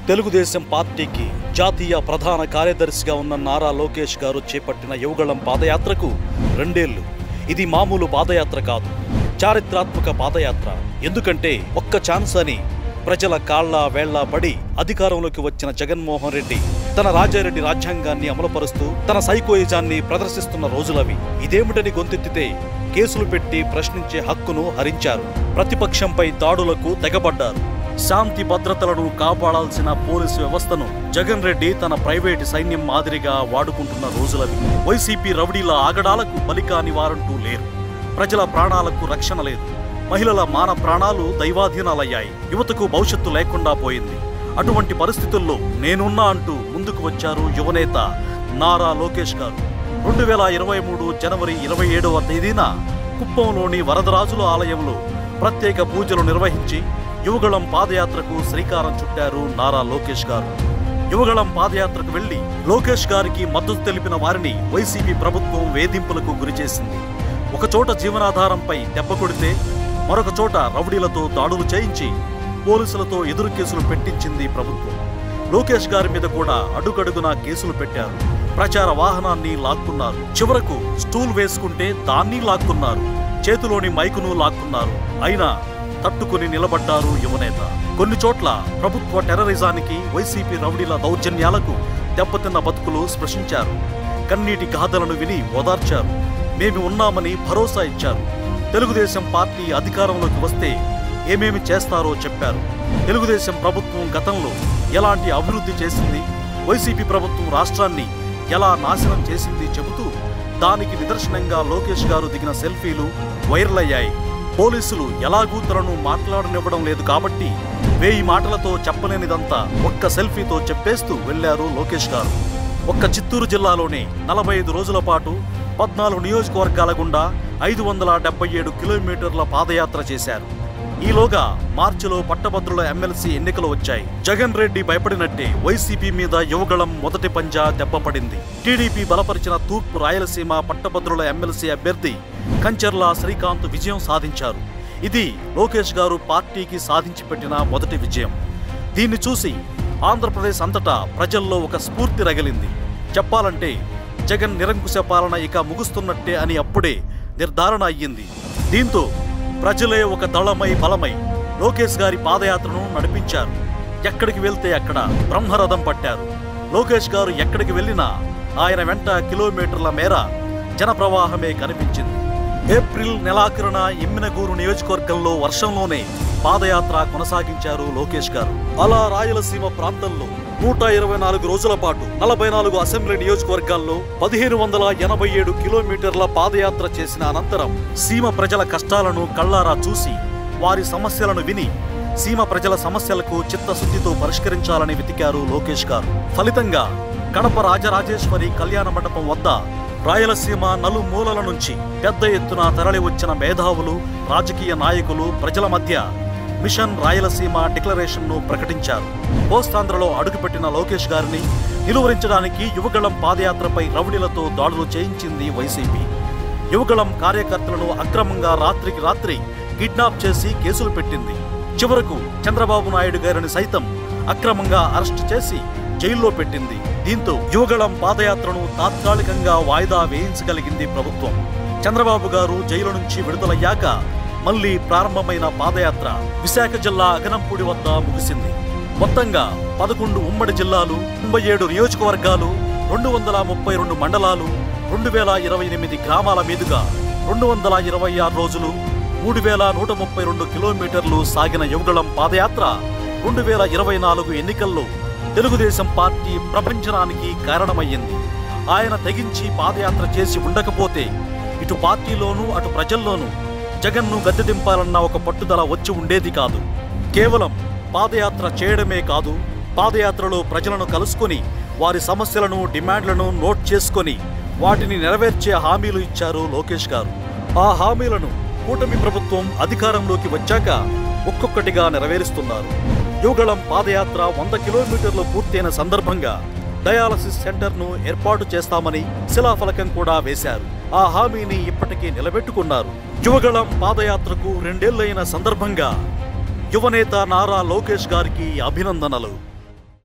తెలుగుదేశం పార్టీకి జాతీయ ప్రధాన కార్యదర్శిగా ఉన్న నారా లోకేష్ గారు చేపట్టిన యువగళం పాదయాత్రకు 2 ఏళ్లు. ఇది మామూలు పాదయాత్ర కాదు, చారిత్రాత్మక పాదయాత్ర. ఎందుకంటే ఒక్క ఛాన్స్ అని ప్రజల కాళ్ల వేళ్ల పడి అధికారంలోకి వచ్చిన జగన్మోహన్ రెడ్డి తన రాజారెడ్డి రాజ్యాంగాన్ని అమలుపరుస్తూ తన సైకోయిజాన్ని ప్రదర్శిస్తున్న రోజులవి. ఇదేమిటని గొంతెత్తితే కేసులు పెట్టి ప్రశ్నించే హక్కును హరించారు. ప్రతిపక్షంపై దాడులకు తెగబడ్డారు. శాంతి భద్రతలను కాపాడాల్సిన పోలీసు వ్యవస్థను జగన్ రెడ్డి తన ప్రైవేటు సైన్యం మాదిరిగా వాడుకుంటున్న రోజులవి. వైసీపీ రౌడీల ఆగడాలకు బలికాని వారంటూ లేరు. ప్రజల ప్రాణాలకు రక్షణ లేదు. మహిళల మాన ప్రాణాలు దైవాధీనాలయ్యాయి. యువతకు భవిష్యత్తు లేకుండా పోయింది. అటువంటి పరిస్థితుల్లో నేనున్నా అంటూ ముందుకు వచ్చారు యువనేత నారా లోకేష్ గారు. 2023 జనవరి 27వ తేదీన కుప్పంలోని వరదరాజుల ఆలయంలో ప్రత్యేక పూజలు నిర్వహించి యువగళం పాదయాత్రకు శ్రీకారం చుట్టారు నారా లోకేష్ గారు. యువగళం పాదయాత్రకు వెళ్లి లోకేష్ గారికి మద్దతు తెలిపిన వారిని వైసీపీ ప్రభుత్వం వేధింపులకు గురిచేసింది. ఒకచోట జీవనాధారంపై దెబ్బ కొడితే మరొక చోట రౌడీలతో దాడులు చేయించి పోలీసులతో ఎదురు కేసులు పెట్టించింది ప్రభుత్వం. లోకేష్ గారి మీద కూడా అడుగడుగునా కేసులు పెట్టారు. ప్రచార వాహనాన్ని లాక్కున్నారు. చివరకు స్టూల్ వేసుకుంటే దాన్ని లాక్కున్నారు. చేతిలోని మైకును లాక్కున్నారు. అయినా తట్టుకుని నిలబడ్డారు యువనేత. కొన్ని చోట్ల ప్రభుత్వ టెర్రరిజానికి, వైసీపీ రౌడీల దౌర్జన్యాలకు దెబ్బతిన్న బతుకులు స్పృశించారు. కన్నీటి గాథలను విని ఓదార్చారు. మేము ఉన్నామని భరోసా ఇచ్చారు. తెలుగుదేశం పార్టీ అధికారంలోకి వస్తే ఏమేమి చేస్తారో చెప్పారు. తెలుగుదేశం ప్రభుత్వం గతంలో ఎలాంటి అభివృద్ధి చేసింది, వైసీపీ ప్రభుత్వం రాష్ట్రాన్ని ఎలా నాశనం చేసింది చెబుతూ దానికి నిదర్శనంగా లోకేష్ గారు దిగిన సెల్ఫీలు వైరల్ అయ్యాయి. పోలీసులు ఎలాగూ తనను మాట్లాడనివ్వడం లేదు కాబట్టి 1000 మాటలతో చెప్పలేనిదంతా ఒక్క సెల్ఫీతో చెప్పేస్తూ వెళ్లారు లోకేష్ గారు. ఒక్క చిత్తూరు జిల్లాలోనే 45 రోజుల పాటు 14 నియోజకవర్గాల గుండా 577 కిలోమీటర్ల పాదయాత్ర చేశారు. ఈలోగా మార్చిలో పట్టభద్రుల ఎమ్మెల్సీ ఎన్నికలు వచ్చాయి. జగన్ రెడ్డి భయపడినట్టే వైసీపీ మీద యువగళం మొదటి పంజా దెబ్బపడింది. టీడీపీ బలపరిచిన తూర్పు రాయలసీమ పట్టభద్రుల ఎమ్మెల్సీ అభ్యర్థి కంచర్ల శ్రీకాంత్ విజయం సాధించారు. ఇది లోకేష్ గారు పార్టీకి సాధించి పెట్టిన మొదటి విజయం. దీన్ని చూసి ఆంధ్రప్రదేశ్ అంతటా ప్రజల్లో ఒక స్ఫూర్తి రగిలింది. చెప్పాలంటే జగన్ నిరంకుశ పాలన ఇక ముగుస్తున్నట్టే అని అప్పుడే నిర్ధారణ అయ్యింది. దీంతో ప్రజలే ఒక దళమై బలమై లోకేష్ గారి పాదయాత్రను నడిపించారు. ఎక్కడికి వెళ్తే అక్కడ బ్రహ్మరథం పట్టారు. లోకేష్ గారు ఎక్కడికి వెళ్ళినా ఆయన వెంట కిలోమీటర్ల మేర జనప్రవాహమే కనిపించింది. ఏప్రిల్ నెలాఖరున ఎమ్మినగూరు నియోజకవర్గంలో వర్షంలోనే పాదయాత్ర కొనసాగించారు లోకేష్ గారు. అలా రాయలసీమ ప్రాంతంలో 124 రోజుల పాటు 44 అసెంబ్లీ నియోజకవర్గాల్లో 1587 కిలోమీటర్ల పాదయాత్ర చేసిన అనంతరం సీమ ప్రజల కష్టాలను కళ్లారా చూసి వారి సమస్యలను విని సీమ ప్రజల సమస్యలకు చిత్తశుద్ధితో పరిష్కరించాలని వెతికారు లోకేష్ గారు. ఫలితంగా కడప రాజరాజేశ్వరి కళ్యాణ మండపం వద్ద రాయలసీమ నలుమూలల నుంచి పెద్ద ఎత్తున తరలి వచ్చిన మేధావులు, రాజకీయ నాయకులు ప్రజల మధ్య మిషన్ రాయలసీమ డిక్లరేషన్ను ప్రకటించారు. కోస్తాంధ్రలో అడుగుపెట్టిన లోకేష్ గారిని నిలువరించడానికి యువగళం పాదయాత్రపై రౌడీలతో దాడులు చేయించింది వైసీపీ. యువగళం కార్యకర్తలను అక్రమంగా రాత్రికి రాత్రి కిడ్నాప్ చేసి కేసులు పెట్టింది. చివరకు చంద్రబాబు నాయుడు గారిని సైతం అక్రమంగా అరెస్టు చేసి జైల్లో పెట్టింది. దీంతో యువగళం పాదయాత్రను తాత్కాలికంగా వాయిదా వేయించగలిగింది ప్రభుత్వం. చంద్రబాబు గారు జైలు నుంచి విడుదలయ్యాక మళ్లీ ప్రారంభమైన పాదయాత్ర విశాఖ జిల్లా అగనంపూడి వద్ద ముగిసింది. మొత్తంగా 11 ఉమ్మడి జిల్లాలు, 97 నియోజకవర్గాలు, 232 మండలాలు, 2028 గ్రామాల మీదుగా 226 రోజులు, 3132 కిలోమీటర్లు సాగిన యువగళం పాదయాత్ర 2024 ఎన్నికల్లో తెలుగుదేశం పార్టీ ప్రపంచనానికి కారణమయ్యింది. ఆయన తెగించి పాదయాత్ర చేసి ఉండకపోతే ఇటు పార్టీలోనూ అటు ప్రజల్లోనూ జగన్ను గద్దెదింపాలన్న ఒక పట్టుదల వచ్చి ఉండేది కాదు. కేవలం పాదయాత్ర చేయడమే కాదు, పాదయాత్రలో ప్రజలను కలుసుకొని వారి సమస్యలను, డిమాండ్లను నోట్ చేసుకొని వాటిని నెరవేర్చే హామీలు ఇచ్చారు లోకేష్ గారు. ఆ హామీలను కూటమి ప్రభుత్వం అధికారంలోకి వచ్చాక ఒక్కొక్కటిగా నెరవేరుస్తున్నారు. యువగళం పాదయాత్ర 100 కిలోమీటర్లు పూర్తయిన సందర్భంగా డయాలసిస్ సెంటర్ను ఏర్పాటు చేస్తామని శిలాఫలకం కూడా వేశారు. ఆ హామీని ఇప్పటికీ నిలబెట్టుకున్నారు. యువగళం పాదయాత్రకు 2 ఏళ్లైన సందర్భంగా యువనేత నారా లోకేష్ గారికి అభినందనలు.